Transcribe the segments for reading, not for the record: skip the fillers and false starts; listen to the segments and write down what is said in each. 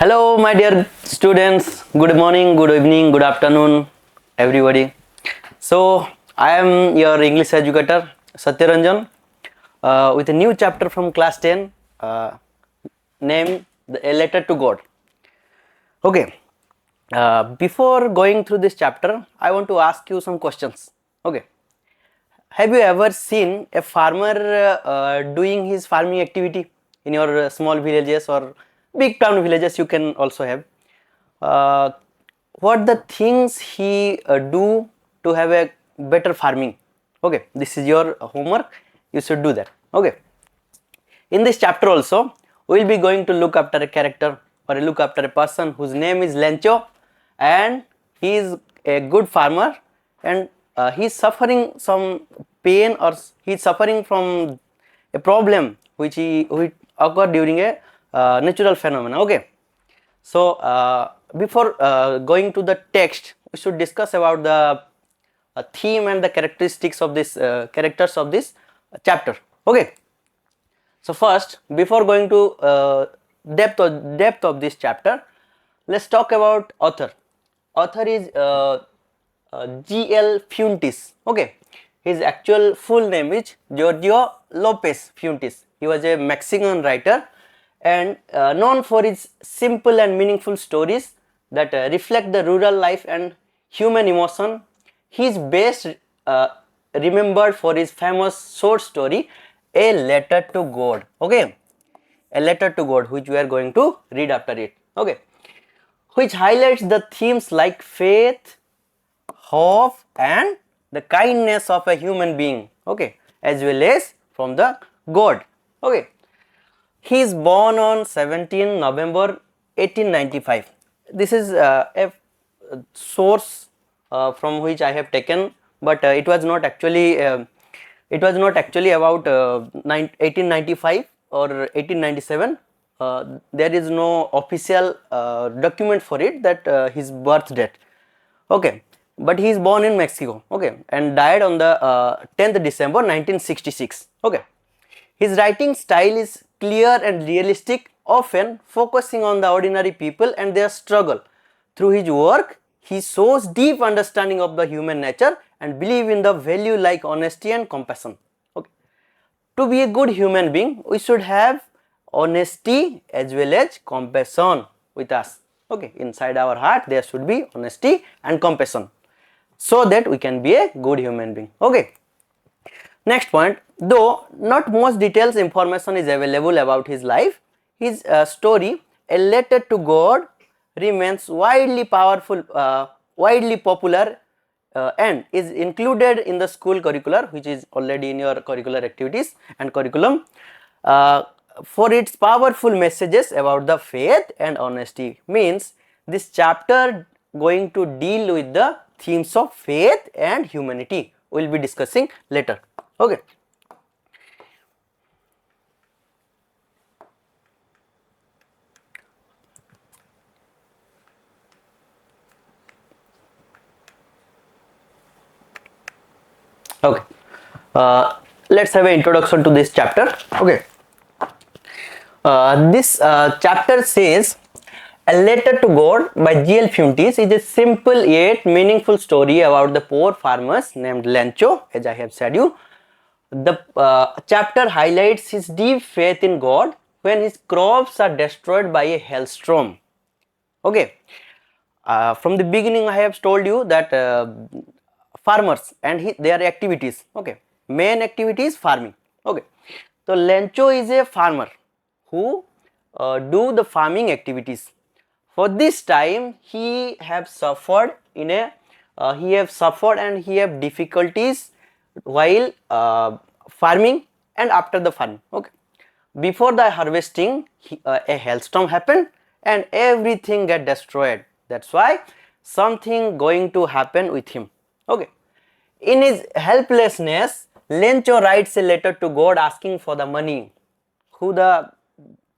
Hello, my dear students. Good morning, good evening, good afternoon, everybody. So, I am your English educator, Satyaranjan, with a new chapter from class 10 named A Letter to God. Okay, before going through this chapter, I want to ask you some questions. Okay, have you ever seen a farmer doing his farming activity in your small villages or big town villages? You can also have. Uh, what the things he do to have a better farming. Okay, this is your homework, you should do that. Okay, in this chapter also we will be going to look after a character or look after a person whose name is Lencho, and he is a good farmer, and he is suffering some pain, or he is suffering from a problem which occurred during a natural phenomena. Okay, so before going to the text, we should discuss about the theme and the characteristics of this characters of this chapter. Okay, so first, before going to depth of this chapter, let's talk about author. Author is G.L. Fuentes. Okay, his actual full name is Giorgio Lopez Fuentes. He was a Mexican writer and known for his simple and meaningful stories that reflect the rural life and human emotion. He is best remembered for his famous short story, A Letter to God. Okay, A Letter to God, which we are going to read after it. Okay, which highlights the themes like faith, hope, and the kindness of a human being. Okay, as well as from the God. Okay, he is born on 17 November 1895. This is a source from which I have taken, but it was not actually about 1895 or 1897. There is no official document for it that his birth date. Okay, but he is born in Mexico. Okay, and died on the 10th December 1966. Okay, his writing style is clear and realistic, often focusing on the ordinary people and their struggle. Through his work, he shows deep understanding of the human nature and believe in the value like honesty and compassion. Okay, to be a good human being, we should have honesty as well as compassion with us. Okay, inside our heart there should be honesty and compassion, so that we can be a good human being. Okay, next point, though not much details information is available about his life, his story, A Letter to God, remains widely popular and is included in the school curricular, which is already in your curricular activities and curriculum, uh, for its powerful messages about the faith and honesty. Means this chapter going to deal with the themes of faith and humanity. We will be discussing later. Okay. Okay, let's have an introduction to this chapter. Okay, this chapter says A Letter to God by G.L. Fuentes is a simple yet meaningful story about the poor farmers named Lencho, as I have said you. The chapter highlights his deep faith in God when his crops are destroyed by a hailstorm. Okay, from the beginning I have told you that farmers and their activities. Okay, main activity is farming. Okay, so Lencho is a farmer who do the farming activities. For this time he have suffered in a he have suffered and he have difficulties while farming and after the farming. Okay, before the harvesting a hailstorm happened and everything get destroyed. That's why something going to happen with him. Okay, in his helplessness, Lencho writes a letter to God asking for the money. Who the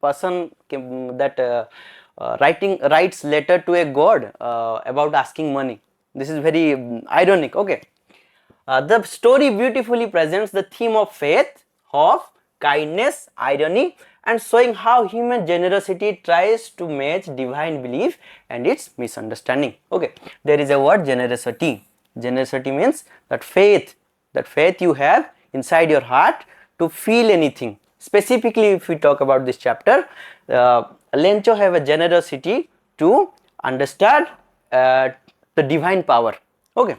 person that writes letter to a god about asking money? This is very ironic. Okay, the story beautifully presents the theme of faith, hope, kindness, irony, and showing how human generosity tries to match divine belief and its misunderstanding. Okay, there is a word generosity. Generosity means that faith you have inside your heart to feel anything. Specifically, if we talk about this chapter, Lencho have a generosity to understand the divine power. Okay,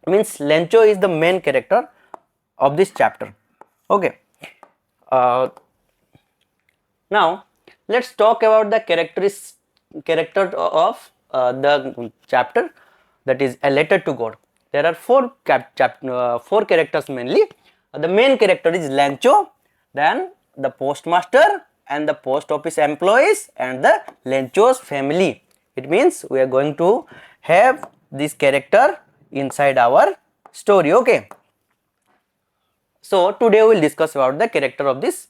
means Lencho is the main character of this chapter. Okay, uh, now let's talk about the character of the chapter, that is a letter to God. There are four characters mainly. The main character is Lencho, then the postmaster and the post office employees and the Lencho's family. It means we are going to have this character inside our story. Okay, so today we will discuss about the character of this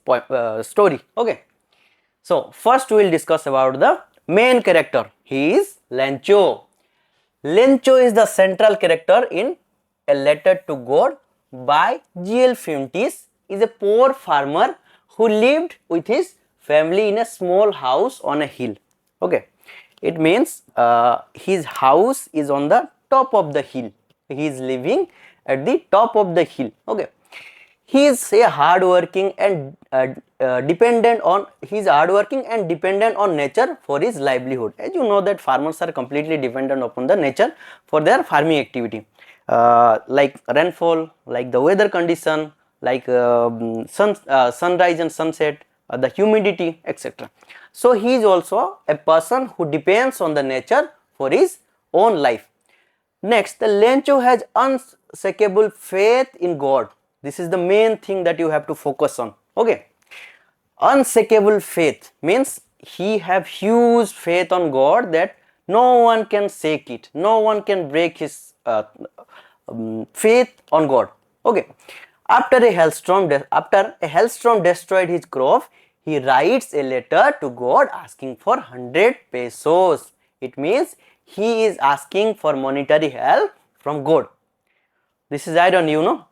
story. Okay, so first we will discuss about the main character. He is Lencho. Lencho is the central character in A Letter to God by G.L. Fuentes. Is a poor farmer who lived with his family in a small house on a hill. Okay, it means his house is on the top of the hill. He is living at the top of the hill. Okay, he is a hardworking and dependent on nature for his livelihood. As you know that farmers are completely dependent upon the nature for their farming activity, like rainfall, like the weather condition, like sunrise and sunset, the humidity, etc. So he is also a person who depends on the nature for his own life. Next, the Lencho has unshakable faith in God. This is the main thing that you have to focus on. Okay, unshakable faith means he have huge faith on God that no one can shake it, no one can break his faith on God. Okay, after a hailstorm destroyed his crop, he writes a letter to God asking for 100 pesos. It means he is asking for monetary help from God. This is irony, you know.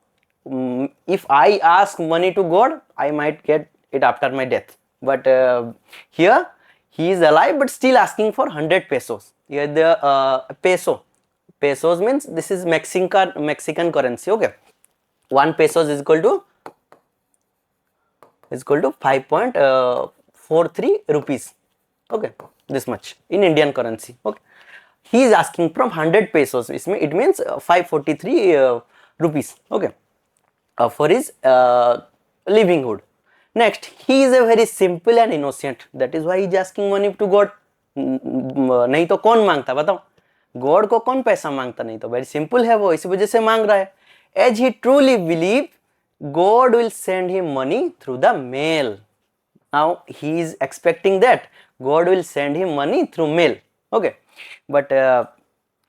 If I ask money to God, I might get it after my death. But here he is alive but still asking for 100 pesos. Here the pesos means this is Mexican currency. Okay, 1 pesos is equal to 5.43 rupees. Okay, this much in Indian currency. Okay, he is asking from 100 pesos. It means 543 rupees. Okay, for his livelihood. Next, he is a very simple and innocent. That is why he is asking money to God. नहीं तो कौन मांगता बताओ, God को कौन पैसा मांगता, नहीं तो वेरी सिंपल है वो, इसी वजह से मांग रहा है. As he truly believe God will send him money through the mail. Now he is expecting that God will send him money through mail. Okay, but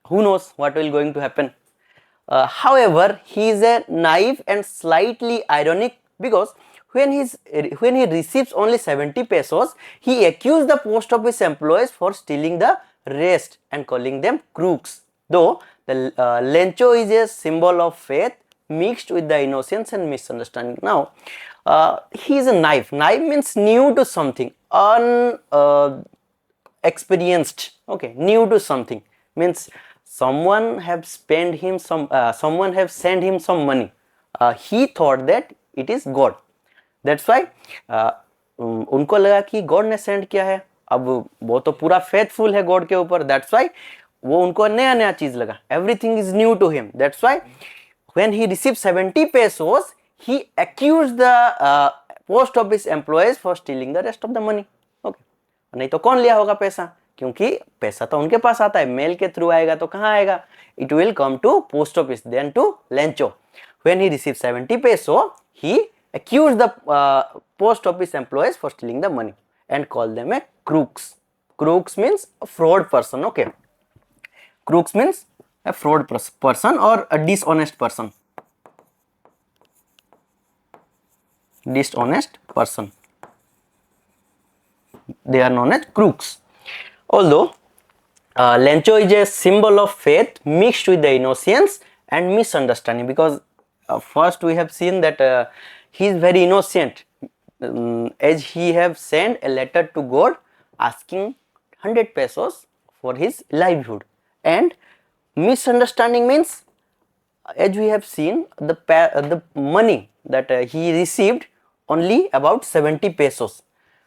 who knows what will going to happen. However, he is a naive and slightly ironic, because when he receives only 70 pesos, he accused the post office employees for stealing the rest and calling them crooks. Though the Lencho is a symbol of faith mixed with the innocence and misunderstanding. Now, he is a naive. Naive means new to something, experienced. Okay, new to something means someone have sent him some money. He thought that it is God. That's why उनको लगा कि God ने send किया है. अब वो तो पूरा फेथफुल है गॉड के ऊपर. दैट्स वाई वो उनको नया नया चीज लगा. Everything is new to him. That's why when he received 70 pesos, he accused the post office employees for stealing the rest of the money. Okay, नहीं तो कौन लिया होगा पैसा, क्योंकि पैसा तो उनके पास आता है, मेल के थ्रू आएगा तो कहाँ आएगा. It will come to post office, then to Lencho. When he received 70 peso, he accused the post office employees for stealing the money and called them a crooks. Crooks means a fraud person. Okay, crooks means a fraud person or a dishonest person. Dishonest person. They are known as crooks. Although Lencho is a symbol of faith mixed with the innocence and misunderstanding, because first we have seen that he is very innocent. as he have sent a letter to God asking 100 pesos for his livelihood. And misunderstanding means, as we have seen, the money that he received only about 70 pesos.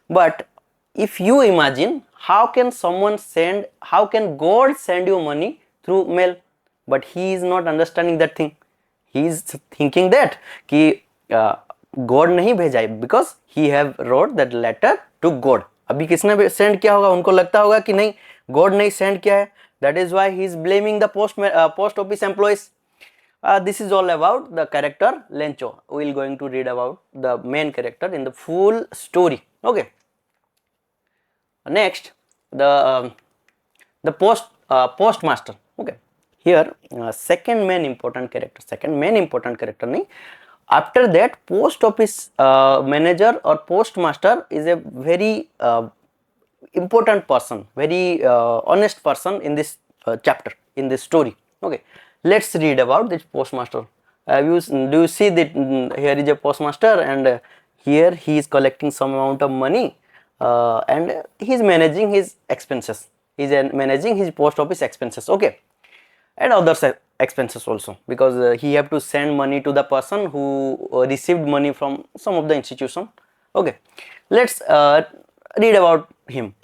But if you imagine, how can God send you money through mail? But he is not understanding that thing. He is thinking that कि God नहीं भेजा है, because he have wrote that letter to God. अभी किसने send किया होगा, उनको लगता होगा कि नहीं गॉड नहीं सेंड किया है. That is why he is blaming the post office employees. This is all about the character Lencho. We will going to read about the main character in the full story. Okay. Next, the postmaster. Okay. Here second main important character नहीं. After that, post office manager or postmaster is a very important person, very honest person in this chapter, in this story. Okay, let's read about this postmaster. Do you see that here is a postmaster, and here he is collecting some amount of money, and he is managing his expenses. He is managing his post office expenses. Okay, and other expenses also, because he have to send money to the person who received money from some of the institution. Okay, let's read about him.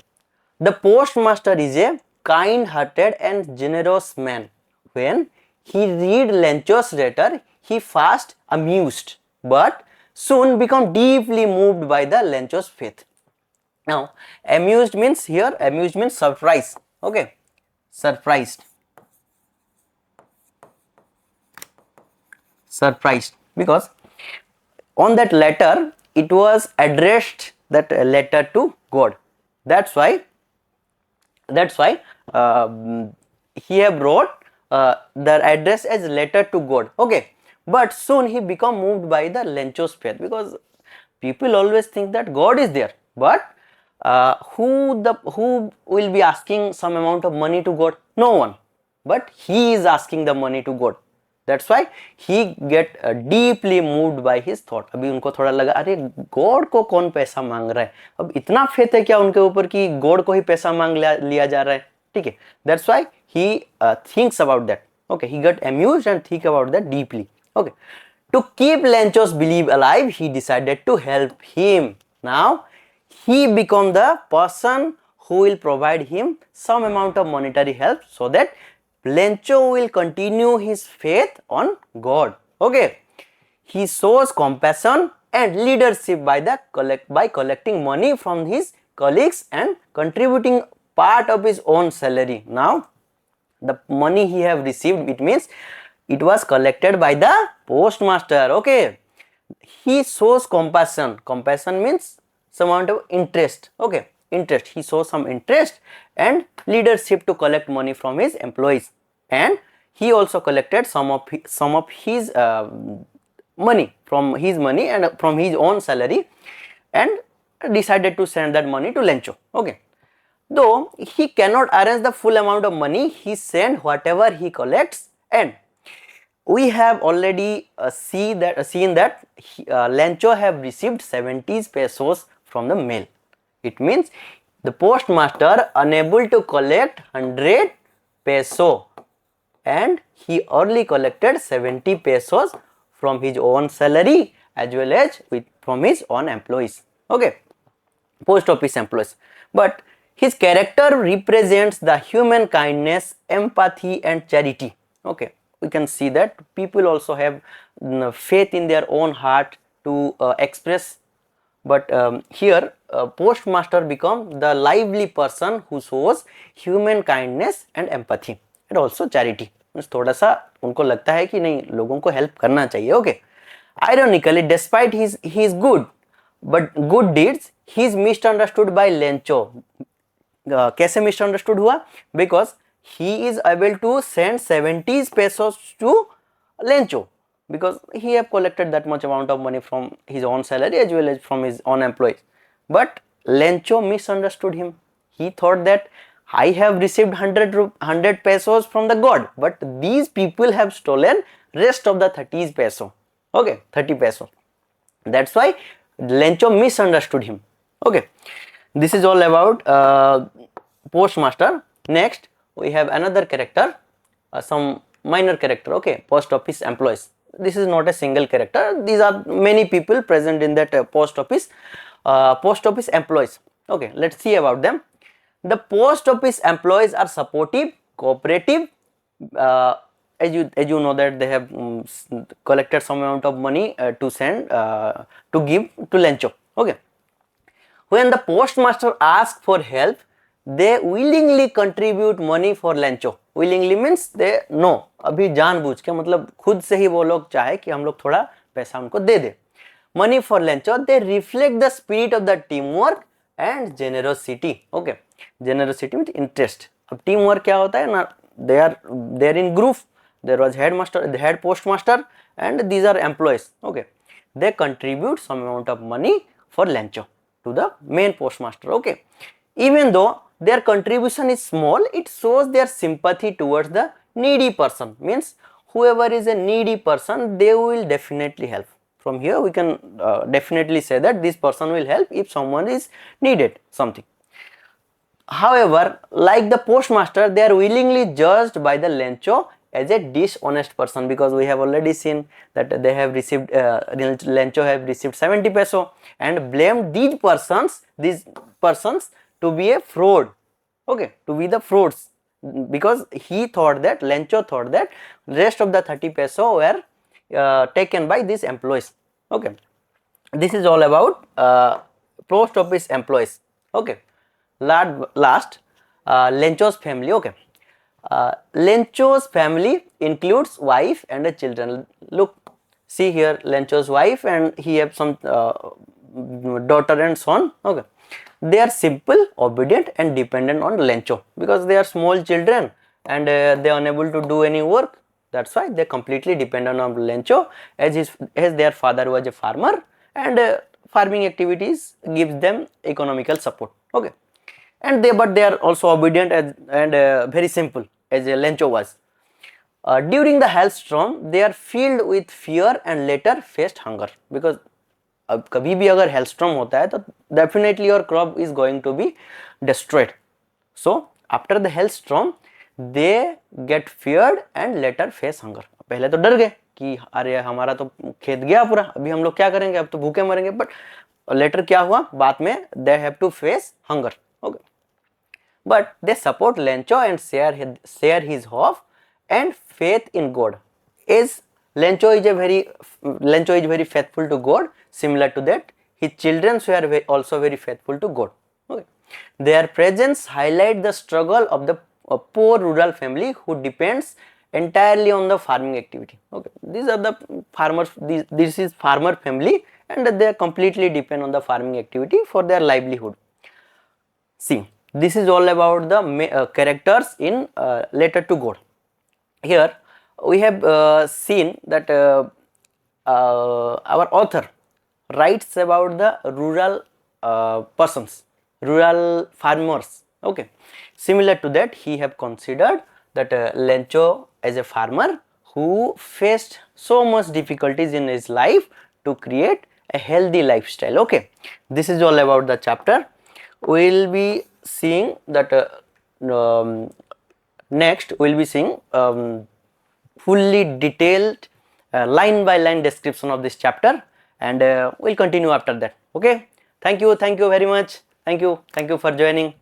The postmaster is a kind-hearted and generous man. When he read Lencho's letter, he first amused, but soon become deeply moved by the Lencho's faith. Now, amused means surprise. Okay, surprised, because on that letter it was addressed, that letter to God. That's why he have wrote the address as letter to God. Okay, but soon he become moved by the Lencho's faith, because people always think that God is there, but who will be asking some amount of money to God? No one, but he is asking the money to God. That's why he get deeply moved by his thought. अभी उनको थोड़ा लगा, अरे God को कौन पैसा मांग रहा है, अब इतना फेथ है क्या उनके ऊपर कि गॉड को ही पैसा मांग लिया जा रहा है. ठीक है, that's why he thinks about that. Okay, he got amused and think about that deeply. Okay, to keep Lencho's belief alive, he decided to help him. Now he become the person who will provide him some amount of monetary help, so that Lencho will continue his faith on God. Okay, he shows compassion and leadership by collecting money from his colleagues and contributing part of his own salary. Now the money he have received, it means it was collected by the postmaster. Okay, he shows compassion. Compassion means some amount of interest. Okay, interest, he shows some interest and leadership to collect money from his employees, and he also collected some of his money and from his own salary, and decided to send that money to Lencho. Okay, though he cannot arrange the full amount of money, he send whatever he collects, and we have already seen that Lencho have received 70 pesos from the mail. It means the postmaster unable to collect 100 peso, and he only collected 70 pesos from his own salary as well as from his own employees. Okay, post office employees. But his character represents the human kindness, empathy and charity. Okay, we can see that people also have faith in their own heart to express. But here postmaster become the lively person who shows human kindness and empathy and also charity. थोड़ा सा उनको लगता है कि नहीं, लोगों को help करना चाहिए. Okay, ironically, despite his good deeds, he is misunderstood by Lencho. कैसे misunderstood हुआ? Because he is able to send 70 pesos to Lencho, because he have collected that much amount of money from his own salary as well as from his own employees. But Lencho misunderstood him. He thought that I have received 100 pesos from the God, but these people have stolen rest of the 30 peso. Okay, 30 peso. That's why Lencho misunderstood him. Okay, this is all about postmaster. Next we have another character, some minor character. Okay, post office employees. This is not a single character, these are many people present in that post office employees. Okay, let's see about them. The post office employees are supportive, cooperative, uh, as you know that they have collected some amount of money to send to give to Lencho. Okay, when the postmaster asks for help, they willingly contribute money for Lencho. Willingly means they know, अभी जानबूझ के, मतलब खुद से ही वो लोग चाहे कि हम लोग थोड़ा पैसा उनको दे दे. Money for Lencho, they reflect the spirit of the teamwork and generosity. Okay, generosity means interest. अब teamwork क्या होता है ना, they are in group. There was headmaster, the head postmaster, and these are employees. Okay, they contribute some amount of money for Lencho to the main postmaster. Okay, even though their contribution is small, it shows their sympathy towards the needy person. Means whoever is a needy person, they will definitely help. From here we can definitely say that this person will help if someone is needed something. However, like the postmaster, they are willingly judged by the Lencho as a dishonest person, because we have already seen that they have received Lencho have received 70 peso and blamed these persons to be a fraud. Okay, to be the frauds, because he thought that Lencho thought that rest of the 30 peso were taken by these employees. Okay, this is all about post office employees. Okay, last Lencho's family. Okay, Lencho's family includes wife and children. Look, see here, Lencho's wife, and he have some daughter and son. Okay, they are simple, obedient, and dependent on Lencho, because they are small children and they are unable to do any work. That's why they completely dependent on Lencho, as their father was a farmer, and farming activities gives them economical support. Okay, and but they are also obedient and very simple, as Lencho was. During the hailstorm, they are filled with fear and later faced hunger, because अब कभी भी अगर hailstorm होता है तो definitely your crop is going to be destroyed. So after the hailstorm, they get feared and later face hunger. पहले तो डर गए कि अरे हमारा तो खेत गया पूरा, अभी हम लोग क्या करेंगे, अब तो भूखे मरेंगे. बट लेटर क्या हुआ बाद में, they have to face hunger. Okay, but they support Lencho and share his hope and faith in God. As Lencho is very faithful to God. Similar to that, his children were also very faithful to God. Okay, their presence highlight the struggle of the poor rural family who depends entirely on the farming activity. Okay, these are the farmers. This is farmer family, and they completely depend on the farming activity for their livelihood. See, this is all about the characters in letter to God. Here we have seen that our author writes about the rural persons, rural farmers. Okay, similar to that, he have considered that Lencho as a farmer who faced so much difficulties in his life to create a healthy lifestyle. Okay, this is all about the chapter. We will be seeing that next we will be seeing fully detailed line by line description of this chapter, and we'll continue after that. Okay, thank you very much, thank you for joining.